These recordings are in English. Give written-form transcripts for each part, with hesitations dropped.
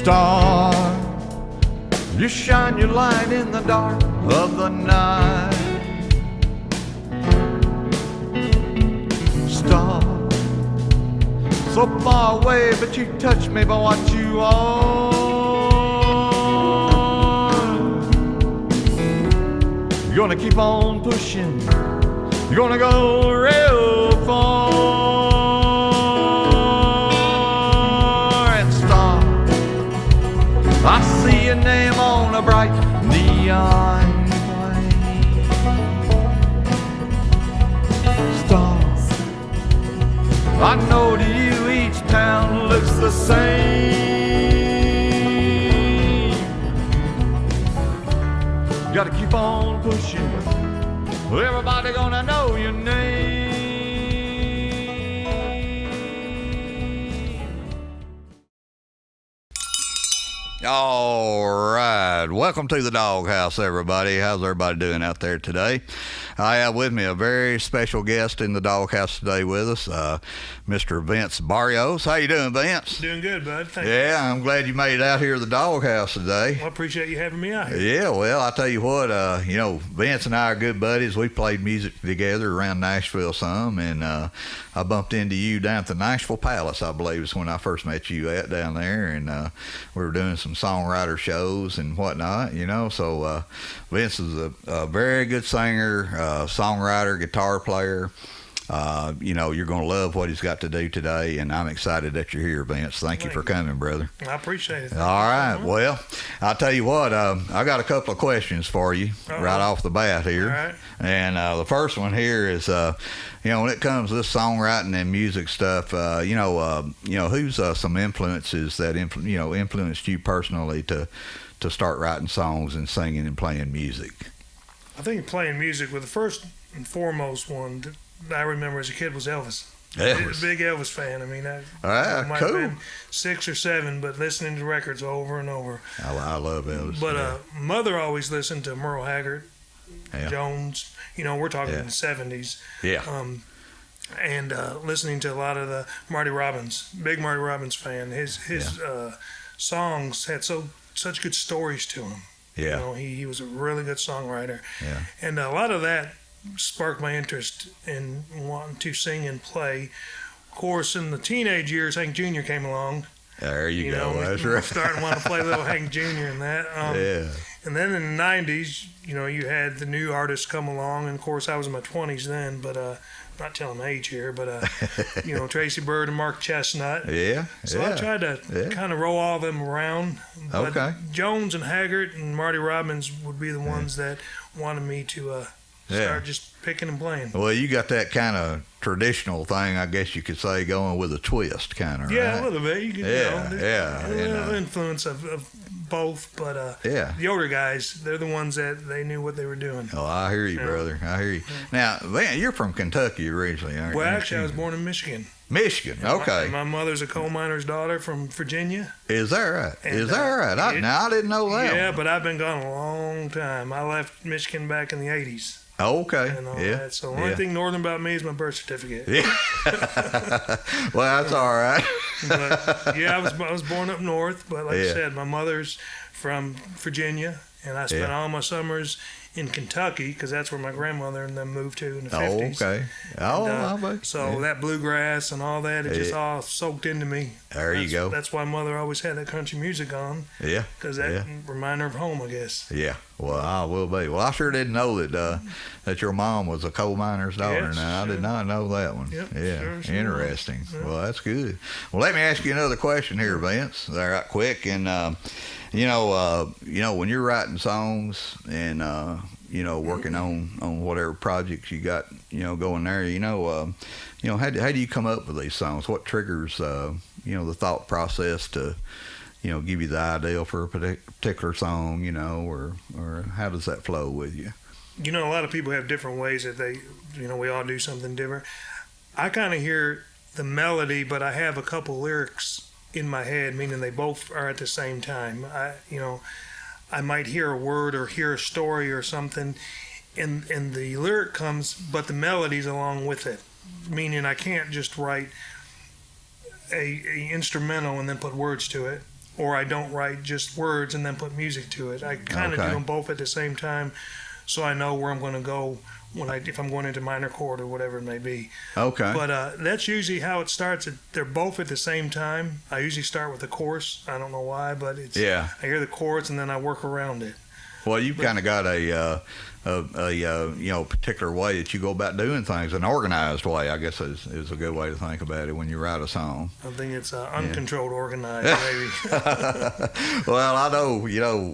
Star, you shine your light in the dark of the night. Star, so far away, but you touch me by what you are. You're gonna keep on pushing, you're gonna go real far. And star, I see your name on a bright neon flame. Star, I know to you each town looks the same. You gotta keep on pushing, everybody gonna know your name. All right, welcome to the Doghouse, everybody. How's everybody doing out there today? I have with me a very special guest in the Doghouse today with us, Mr. Vince Barrios. How you doing, Vince? Doing good, bud. Thank you. Yeah, I'm glad you made it out here to the Doghouse today. Well, I appreciate you having me out here. Yeah, well, I tell you what, Vince and I are good buddies. We played music together around Nashville some, and I bumped into you down at the Nashville Palace, I believe is when I first met you at down there, and we were doing some songwriter shows and whatnot, so Vince is a very good singer, songwriter, guitar player. You're going to love what he's got to do today, and I'm excited that you're here, Vince. Thank you for coming, brother. I appreciate it. All right. Well, I'll tell you what, I got a couple of questions for you right off the bat here. All right. And the first one here is, when it comes to this songwriting and music stuff, who's some influences that influenced you personally to start writing songs and singing and playing music? I think playing music with the first and foremost one that I remember as a kid was Elvis. Elvis. Big Elvis fan. I mean, I might cool. have been 6 or 7, but listening to records over and over. I love Elvis. But mother always listened to Merle Haggard, Jones. We're talking in the 70s. Yeah. And listening to a lot of the Marty Robbins. Big Marty Robbins fan. His songs had such good stories to them. Yeah. He was a really good songwriter. Yeah. And a lot of that sparked my interest in wanting to sing and play. Of course, in the teenage years, Hank Jr. came along. There you go. That's right. Starting to want to play little Hank Jr. and that. And then in the 90s, you had the new artists come along. And, of course, I was in my 20s then, but not telling my age here, but, Tracy Byrd and Mark Chestnut. Yeah. So I tried to kind of roll all of them around. But Jones and Haggard and Marty Robbins would be the ones that wanted me to start just picking and playing. Well, you got that kind of traditional thing, I guess you could say, going with a twist, kind of. Yeah, right? a little bit. You can, a little influence of both, but the older guys, they're the ones that they knew what they were doing. Oh, I hear you, brother. I hear you. Now, man, you're from Kentucky originally, aren't you? Well, actually, I was born in Michigan. Michigan, okay. My mother's a coal miner's daughter from Virginia. Is that right? Is that right? I didn't know that. Yeah, but I've been gone a long time. I left Michigan back in the 80s. Okay. And all that. So the only thing northern about me is my birth certificate. Yeah. Well, that's all right. But I was born up north, but like I said, my mother's from Virginia, and I spent all my summers in Kentucky because that's where my grandmother and them moved to in the 50s. Okay. That bluegrass and all that, it just all soaked into me. You go. That's why mother always had that country music on. Yeah. Because that reminded her of home, I guess. Yeah. Well, I will be. Well, I sure didn't know that your mom was a coal miner's daughter. Yes, now, I did not know that one. Yep, yeah. Sure Interesting. Well, that's good. Well, let me ask you another question here, Vince. Right quick. And, when you're writing songs and, working on whatever projects you got, going there, how do you come up with these songs? What triggers, the thought process to, give you the idea for a particular song, or how does that flow with you? A lot of people have different ways that they, we all do something different. I kind of hear the melody, but I have a couple lyrics in my head, meaning they both are at the same time. I might hear a word or hear a story or something, and the lyric comes, but the melody's along with it. Meaning I can't just write a instrumental and then put words to it. or I don't write just words and then put music to it. I kind of do them both at the same time, so I know where I'm going to go if I'm going into minor chord or whatever it may be. Okay. But that's usually how it starts. They're both at the same time. I usually start with the chorus. I don't know why, but I hear the chorus and then I work around it. Well, you've kind of got a particular way that you go about doing things, an organized way, I guess is a good way to think about it when you write a song. I think it's uncontrolled, organized, maybe. Well, I know,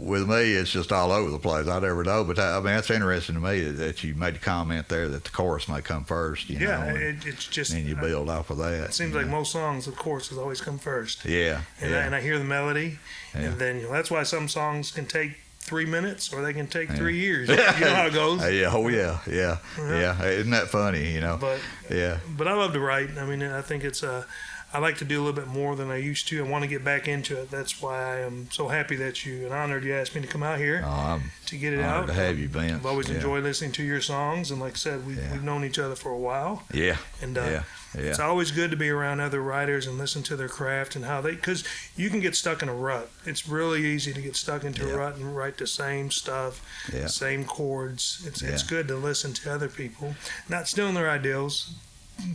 with me, it's just all over the place. I never know, but I mean, that's interesting to me that you made a comment there that the chorus may come first. It's just. And you build off of that. It seems like most songs, the chorus has always come first. Yeah. And I hear the melody, and then that's why some songs can take 3 minutes, or they can take 3 years. You know how it goes. Yeah. Isn't that funny? But I love to write. I mean, I think it's I like to do a little bit more than I used to. I want to get back into it. That's why I am so happy that and honored you asked me to come out here to get it out. To have you, Vince. I've always enjoyed listening to your songs, and like I said, we've known each other for a while. Yeah. And it's always good to be around other writers and listen to their craft and how because you can get stuck in a rut. It's really easy to get stuck into a rut and write the same stuff, same chords. It's good to listen to other people, not stealing their ideals,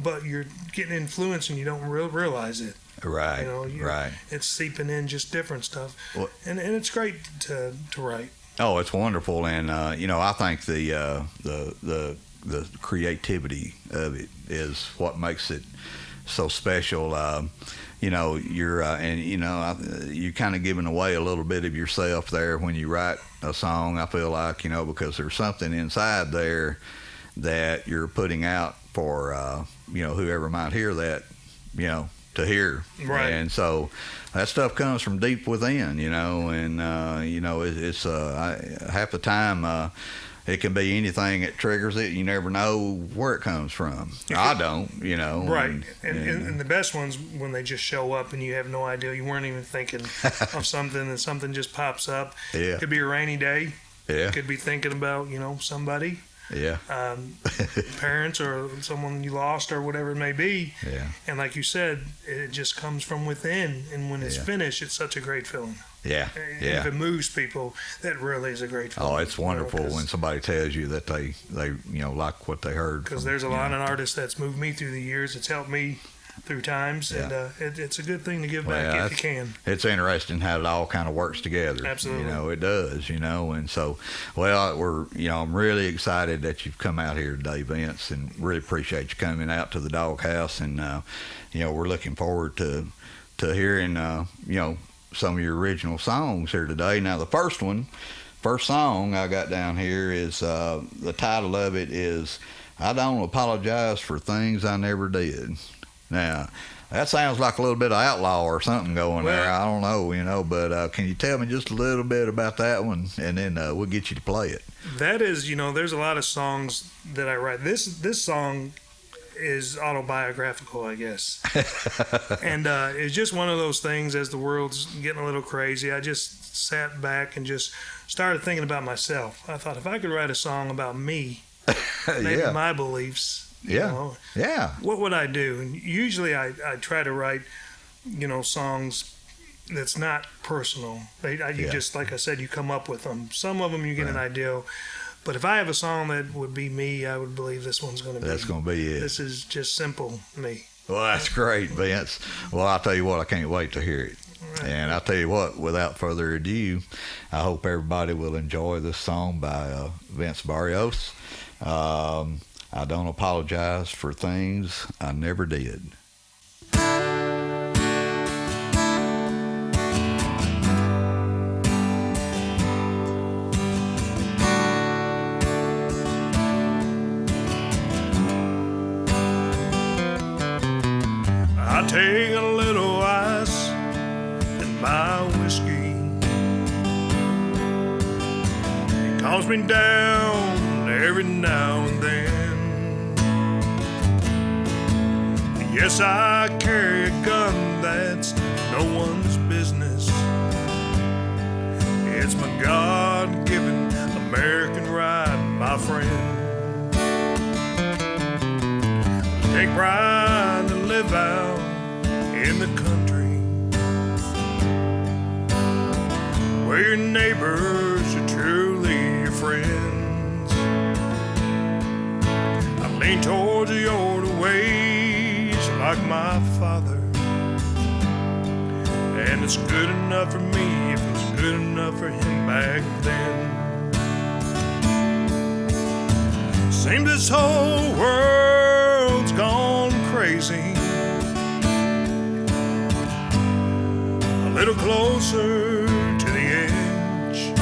but you're getting influence and you don't realize it. Right. Right. It's seeping in just different stuff, and it's great to write. Oh, it's wonderful, and I think the creativity of it is what makes it so special. You're kind of giving away a little bit of yourself there when you write a song. I feel like because there's something inside there that you're putting out for whoever might hear that to hear. Right. And so that stuff comes from deep within, and it's half the time it can be anything that triggers it. You never know where it comes from. I don't, Right. And the best ones when they just show up and you have no idea. You weren't even thinking of something and something just pops up. Yeah. It could be a rainy day. Yeah. Could be thinking about, somebody. Yeah. Parents or someone you lost or whatever it may be. Yeah. And like you said, it just comes from within. And when it's finished, it's such a great feeling. Yeah. And if it moves people, that really is a great feeling. Oh, it's wonderful when somebody tells you that they like what they heard. Because there's a lot of artists that's moved me through the years. It's helped me through times, and it's a good thing to give back if you can. It's interesting how it all kind of works together. Absolutely, it does. And so, I'm really excited that you've come out here today, Vince, and really appreciate you coming out to the Doghouse, and we're looking forward to hearing some of your original songs here today. Now, the first song I got down here is the title of it is "I Don't Apologize for Things I Never Did." Now, that sounds like a little bit of outlaw or something going there. I don't know, but can you tell me just a little bit about that one, and then we'll get you to play it. That is, there's a lot of songs that I write. This song is autobiographical, I guess. And it's just one of those things as the world's getting a little crazy. I just sat back and just started thinking about myself. I thought if I could write a song about me, maybe my beliefs, what would I do? And usually I try to write, songs that's not personal. You just, like I said, you come up with them. Some of them you get an idea. But if I have a song that would be me, I would believe this one's going to be. That's going to be it. This is just simple me. Well, that's great, Vince. Well, I'll tell you what, I can't wait to hear it. Right. And I'll tell you what, without further ado, I hope everybody will enjoy this song by Vince Barrios. I Don't Apologize for Things I Never Did. I take a little ice in my whiskey. It calms me down every now and then. Yes, I carry a gun that's no one's business. It's my God-given American right, my friend. Take pride to live out in the country. where your neighbors are truly your friends. I lean towards the older ways like my father, and it's good enough for me if it's good enough for him back then. Seems this whole world's gone crazy, a little closer to the edge,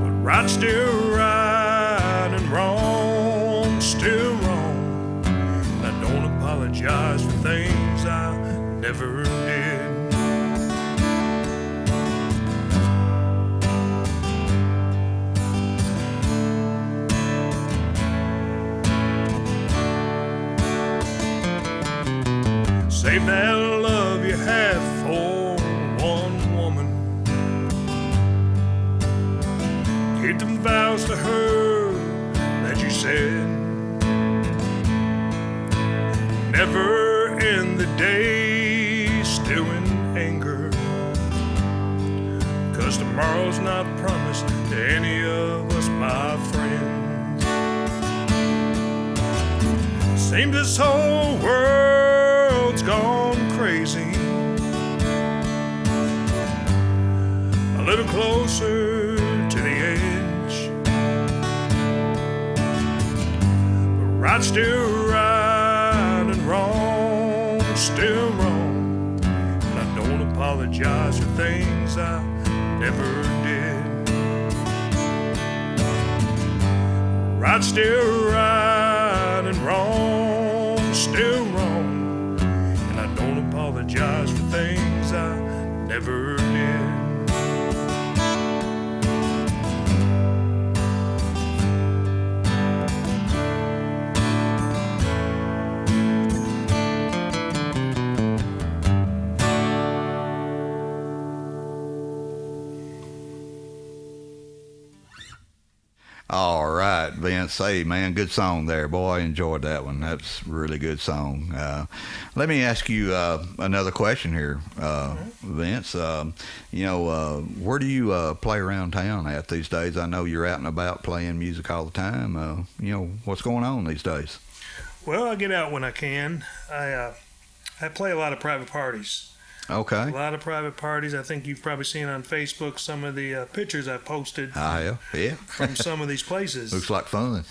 but right still right and wrong still wrong, and I don't apologize for things I never did. Save that love you have for one woman. Keep them vows to her that you said. Never end the day still in anger, 'cause tomorrow's not promised to any of us, my friends. Seems this whole world's gone crazy, a little closer to the edge, but right still right and wrong still wrong, and I don't apologize for things I never did. Right still right and wrong still wrong, and I don't apologize for things I never did. All right, Vince. Hey, man, good song there. Boy, I enjoyed that one. That's a really good song. Let me ask you another question here, Vince. Where do you play around town at these days? I know you're out and about playing music all the time. What's going on these days? Well, I get out when I can. I play a lot of private parties. Okay. A lot of private parties. I think you've probably seen on Facebook some of the pictures I posted. I have, yeah. From some of these places. Looks like fun.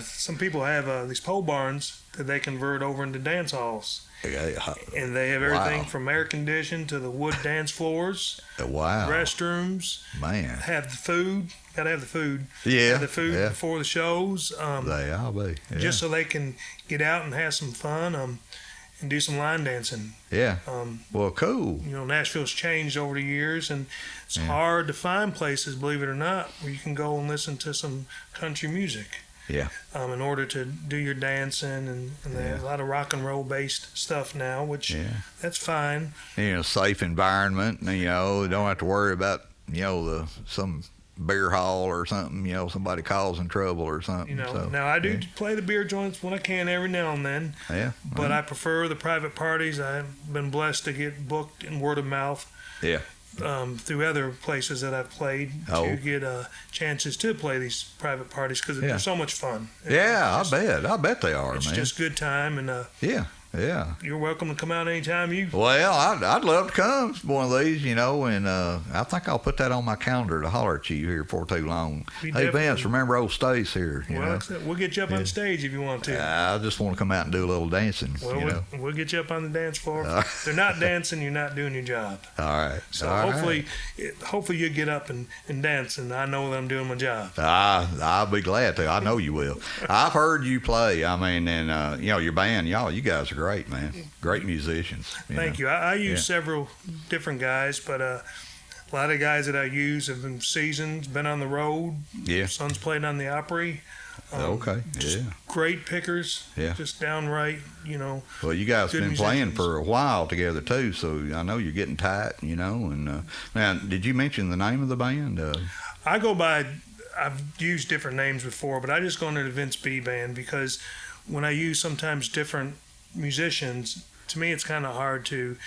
Some people have these pole barns that they convert over into dance halls. Yeah. And they have everything from air conditioned to the wood dance floors. Wow. Restrooms. Man. Have the food. Got to have the food. Yeah. Have the food before the shows. They all be. Yeah. Just so they can get out and have some fun. And do some line dancing. Yeah. Well, cool. Nashville's changed over the years, and it's hard to find places, believe it or not, where you can go and listen to some country music. Yeah. In order to do your dancing, and there's a lot of rock and roll based stuff now, which that's fine. Safe environment. Don't have to worry about some beer hall or something, somebody causing trouble or something. Now I do play the beer joints when I can every now and then. Yeah. But I prefer the private parties. I've been blessed to get booked in word of mouth. Yeah. Through other places that I've played to get chances to play these private parties because they're so much fun. I bet they are, it's man. It's just good time, and yeah. You're welcome to come out anytime you. Well, I'd love to come to one of these, and I think I'll put that on my calendar to holler at you here before too long. Hey, Vince, remember old Stace here? We'll get you up on stage if you want to. I just want to come out and do a little dancing. We'll get you up on the dance floor. If they're not dancing, you're not doing your job. All right. So hopefully you get up and dance, and I know that I'm doing my job. I'll be glad to. I know you will. I've heard you play. I mean, and your band, you guys are great, man. Great musicians. Thank you. I use several different guys, but a lot of guys that I use have been seasoned, been on the road. Yeah. Son's played on the Opry. Okay. Yeah. Great pickers. Yeah. Just downright, Well, you guys have been musicians. playing for a while together too, so I know you're getting tight, and now, did you mention the name of the band? I go by, I've used different names before, but I just go under the Vince B Band because when I use sometimes different musicians, to me it's kind of hard to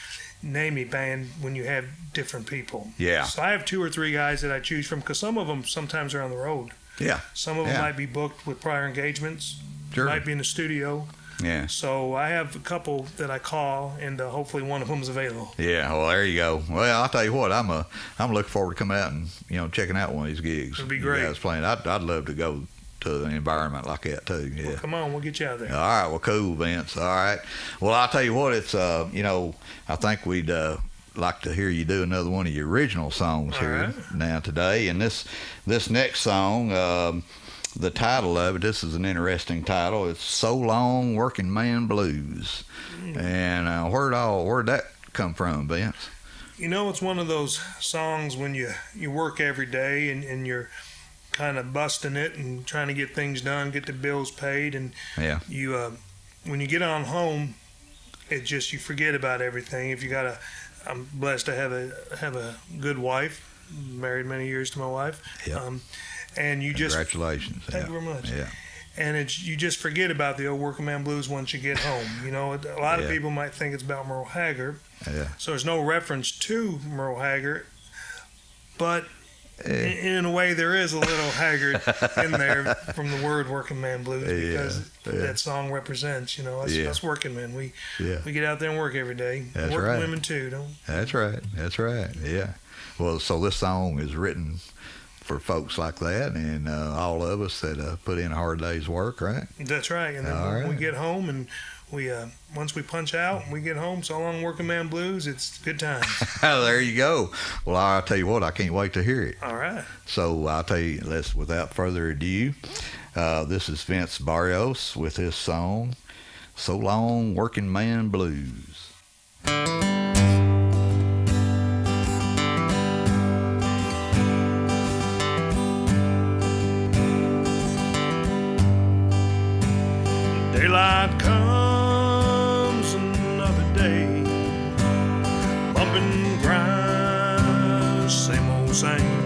name a band when you have different people. Yeah. So I have 2 or 3 guys that I choose from, because some of them sometimes are on the road. Yeah. Some of them might be booked with prior engagements. Sure. Might be in the studio. Yeah. So I have a couple that I call, and hopefully one of them is available. Yeah. Well, there you go. Well, I'll tell you what. I'm looking forward to coming out and checking out one of these gigs. It'd be great. You guys playing. I'd love to go to an environment like that too. Yeah. Well, come on, we'll get you out there. All right. Well, cool, Vince. All right. Well, I'll tell you what. It's I think we'd like to hear you do another one of your original songs here now today. And this next song, the title of it, this is an interesting title. It's "So Long Working Man Blues." And where'd that come from, Vince? It's one of those songs when you work every day and you're kind of busting it and trying to get things done, get the bills paid, and you when you get on home, it just, you forget about everything. I'm blessed to have a good wife, married many years to my wife. Yep. And you just, congratulations. Thank you very much. Yeah. And you just forget about the old working man blues once you get home. A lot of people might think it's about Merle Haggard. Yeah. So there's no reference to Merle Haggard, but in a way there is a little Haggard in there from the word working man blues, because that song represents, us working men. We get out there and work every day. That's working right. women too, don't? That's right. Yeah. Well, so this song is written for folks like that, and all of us that put in a hard day's work, right? That's right. And then when we get home, and we once we punch out and we get home, so long working man blues, it's good times. There you go. Well, I'll tell you what, I can't wait to hear it. All right. So I'll tell you, without further ado, this is Vince Barrios with his song, "So Long Working Man Blues." Daylight comes another day, bump and grind, same old same.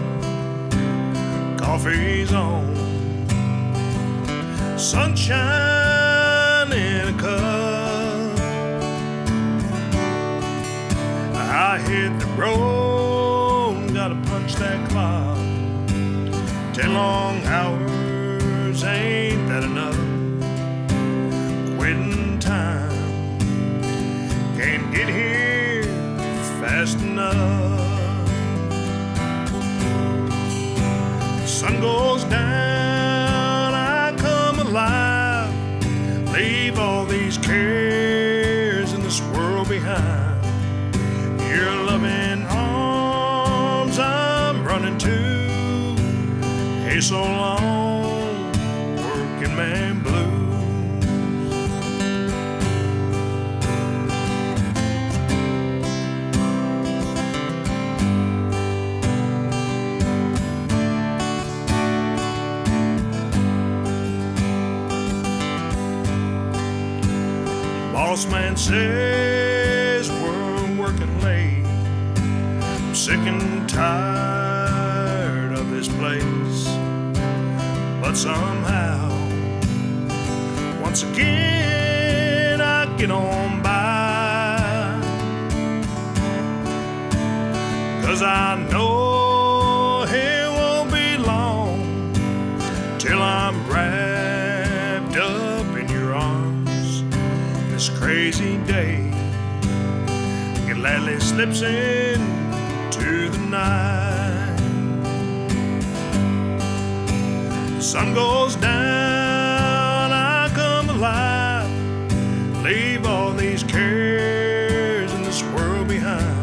Coffee's on, sunshine in a cup. I hit the road, gotta punch that clock. 10 long hours, ain't that enough? Quitting time, can't get here fast enough. Sun goes down, I come alive, leave all these cares in this world behind. Your loving arms I'm running to. Hey, so long, working man blues. Boss man says we're working late. I'm sick and tired of this place, but somehow, once again, I get on by. 'Cause I know it won't be long till I'm wrapped up in your arms. This crazy day gladly slips into the night. The sun goes down, I come alive, leave all these cares in this world behind.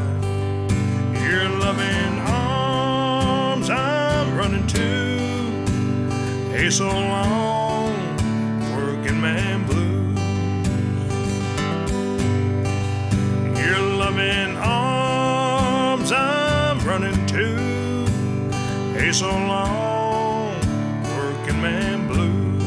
Your loving arms I'm running to. Hey, so long, working man blues. Your loving arms I'm running to. Hey, so long, working man blues.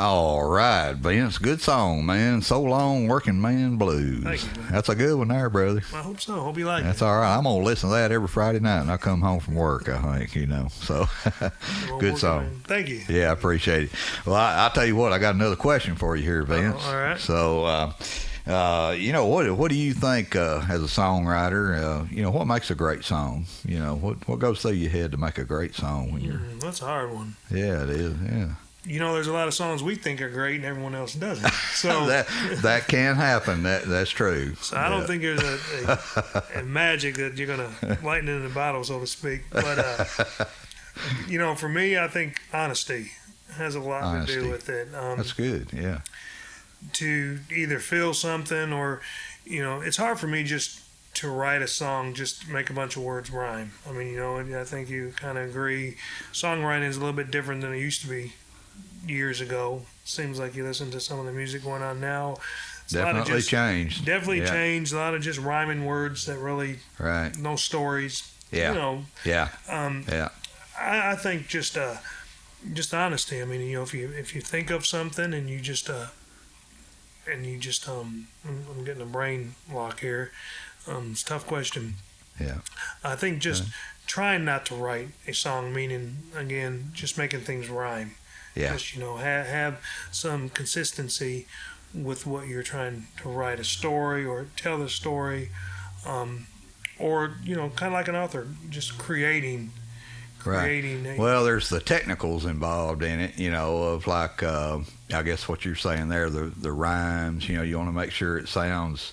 All right, Vince. Good song, man. So Long Working Man Blues. Thank you, man. That's a good one there, brother. I hope so. Hope you like That's it. all right. I'm going to listen to that every Friday night when I come home from work, I think, So, good song. Thank you. Yeah, I appreciate it. Well, I'll tell you what, I got another question for you here, Vince. All right. So, what do you think as a songwriter? What makes a great song? What goes through your head to make a great song when you're? That's a hard one. Yeah, it is. Yeah. There's a lot of songs we think are great and everyone else doesn't. So that can happen. That's true. So I don't think there's a magic that you're gonna lighten in the bottle, so to speak. But for me, I think honesty has a lot to do with it. That's good. Yeah. To either feel something or, it's hard for me just to write a song, just make a bunch of words rhyme. I mean, and I think you kind of agree. Songwriting is a little bit different than it used to be years ago. Seems like you listen to some of the music going on now. It's definitely changed. Definitely changed. A lot of just rhyming words that really, no stories. Yeah. Yeah. I think just honesty. I mean, if you think of something and you just I'm getting a brain lock here. It's a tough question. Yeah. I think just trying not to write a song, meaning again, just making things rhyme. Yeah. Just have some consistency with what you're trying to write, a story or tell the story, or kind of like an author, just creating. Right. Well, there's the technicals involved in it, of like I guess what you're saying there, the rhymes. You want to make sure it sounds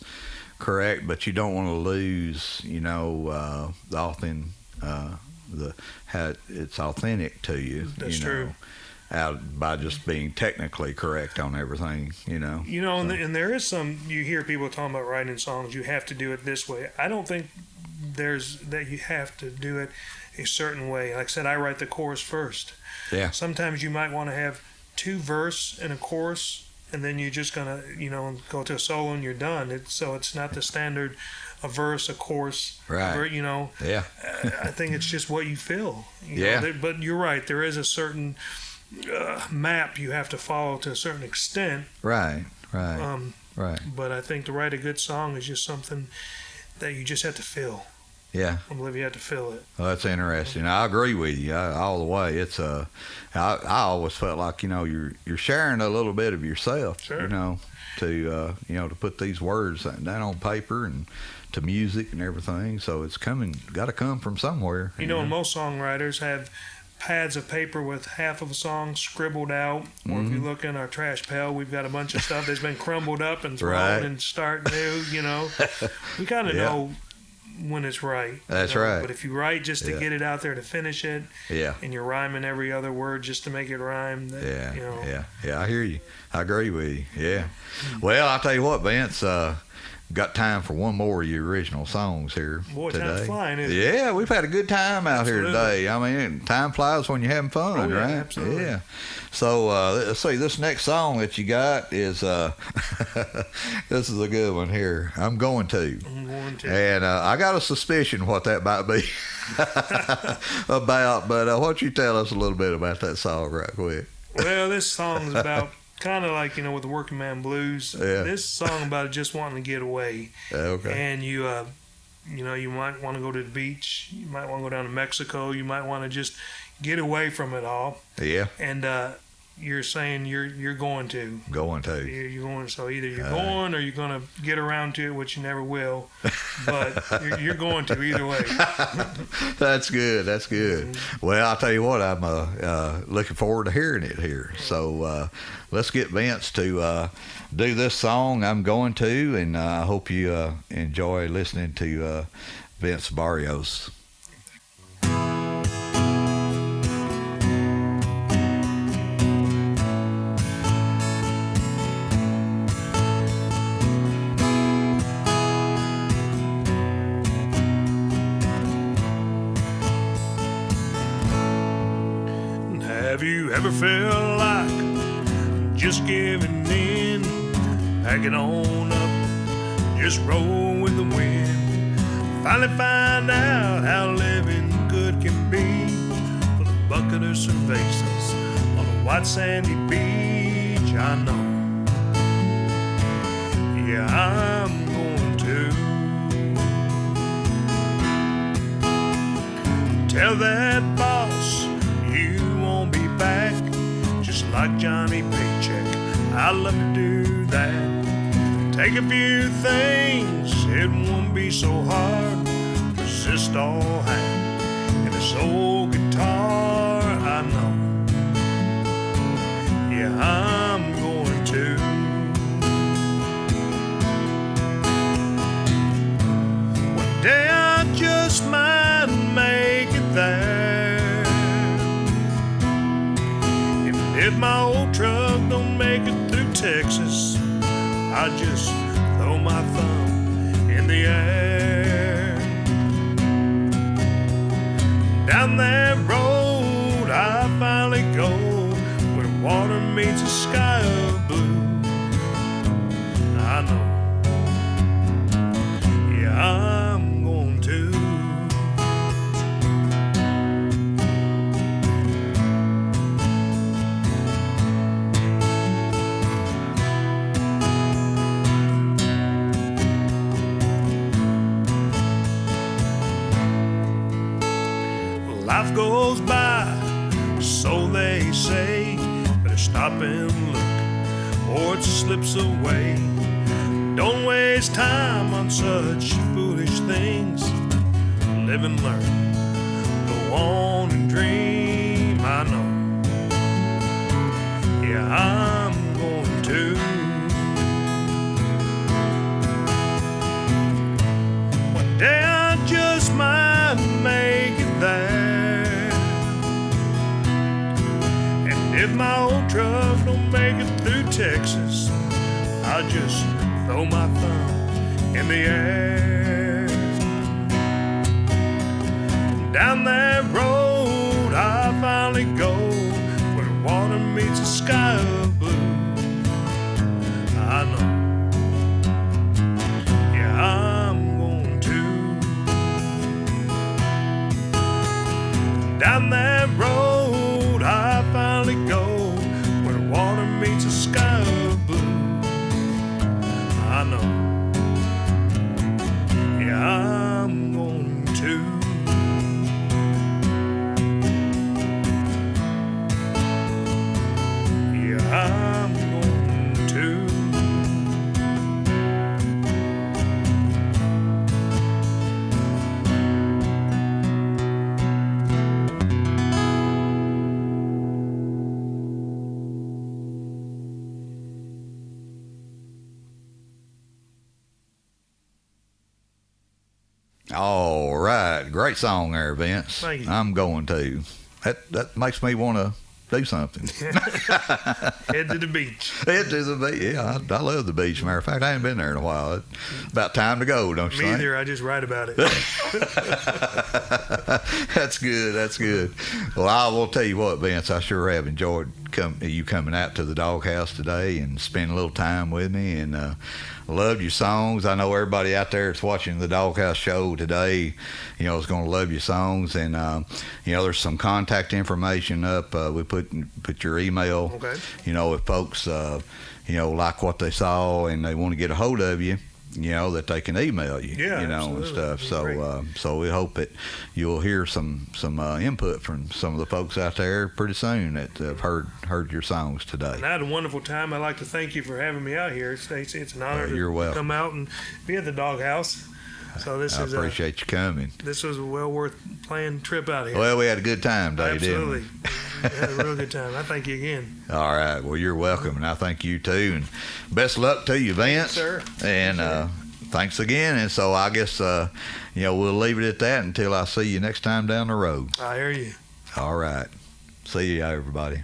correct, but you don't want to lose, the how it's authentic to you. That's true. Out by just being technically correct on everything, And there is some, you hear people talking about writing songs, you have to do it this way. I don't think that you have to do it a certain way. Like I said, I write the chorus first. Yeah. Sometimes you might want to have 2 verse and a chorus, and then you're just gonna, go to a solo and you're done. So it's not the standard, a verse, a chorus. Right. Yeah. I think it's just what you feel. But you're right. There is a certain map you have to follow to a certain extent. Right. Right. But I think to write a good song is just something that you just have to feel. Yeah. I believe you have to feel it. Well, that's interesting. I agree with you all the way. It's I always felt like you're sharing a little bit of yourself. Sure. To put these words down on paper and to music and everything. So it's got to come from somewhere. And most songwriters have pads of paper with half of a song scribbled out, or if you look in our trash pail, we've got a bunch of stuff that's been crumbled up and thrown and start new. We kind of know when it's right. That's right. But if you write just to get it out there to finish it, and you're rhyming every other word just to make it rhyme, Yeah, I hear you. I agree with you. Yeah. Well, I'll tell you what, Vince. Got time for one more of your original songs here today. Time's flying, isn't it? Yeah, we've had a good time out here today. I mean, time flies when you're having fun, right? Absolutely. Yeah. So let's see. This next song that you got is this is a good one here. I'm going to. And I got a suspicion what that might be about. But why don't you tell us a little bit about that song right quick? Well, this song's about kind of like with the working man blues. This song about just wanting to get away. Okay. And you might want to go to the beach. You might want to go down to Mexico. You might want to just get away from it all. Yeah. And you're saying you're going to. Going to. You're going. So either you're going or you're going to get around to it, which you never will. But you're going to either way. That's good. That's good. Well, I'll tell you what. I'm looking forward to hearing it here. So let's get Vince to do this song. I'm going to, and I hope you enjoy listening to Vince Barrios. Have you ever felt like just giving in, packing on up, just roll with the wind? Finally find out how living good can be, with a bucket of cervezas on a white sandy beach I know. Yeah, I'm going to tell that boss you won't be back, just like Johnny Paycheck. I love to do that. Take a few things, it won't be so hard. Resist all hand and this old guitar, I know. Yeah, I'm going to. One day I just might make it there. And if my old truck don't make it through Texas, I just throw my thumb in the air. Down that road I finally go, where water meets a sky of blue. I know. Yeah, I'm going to. Life goes by, so they say. Better stop and look, or it slips away. Don't waste time on such foolish things. Live and learn, go on and dream. I know. Yeah, I'm going to. One day I just might make it there. If my old truck don't make it through Texas, I just throw my thumb in the air. Down that road I finally go, where the water meets the sky of blue. I know. Yeah, I'm going to. Down that road I finally go, where the water meets the sky of blue. I know. Yeah, I'm going to. Yeah, I'm going to. All right, great song there, Vince. Thank you. I'm going to. That makes me want to do something. Head to the beach. Head to the beach. Yeah, I love the beach. Matter of fact, I haven't been there in a while. It's about time to go, don't you Me think? either. I just write about it. That's good. That's good. Well, I will tell you what, Vince, I sure have enjoyed you coming out to the Doghouse today and spending a little time with me, and loved your songs. I know everybody out there that's watching the Doghouse show today, is going to love your songs, and there's some contact information up. We put your email. Okay. If folks like what they saw and they want to get a hold of you, that they can email you, Yeah, and absolutely. stuff. Great. So we hope that you'll hear some input from some of the folks out there pretty soon that have heard your songs today. And I had a wonderful time. I'd like to thank you for having me out here. It's an honor You're to welcome. come out and be at the Doghouse. So I appreciate you coming. This was a well worth planned trip out here. Well, we had a good time today, Absolutely. didn't We had a real good time. I thank you again. we? All right. Well, you're welcome, and I thank you too. And best of luck to you, Vince. Sir. And thanks again. And so I guess we'll leave it at that until I see you next time down the road. I hear you. All right. See you, everybody.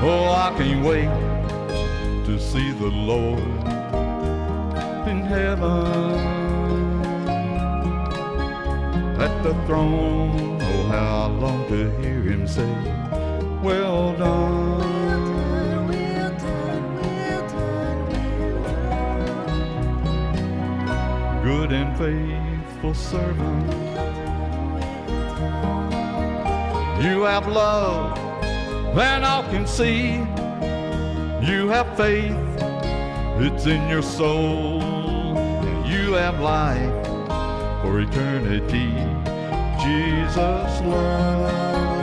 Oh, I can't wait to see the Lord in heaven at the throne. Oh, how I long to hear him say, well done. Good and faithful servant. You have love that all can see. You have faith, it's in your soul. You have life for eternity. Jesus loves.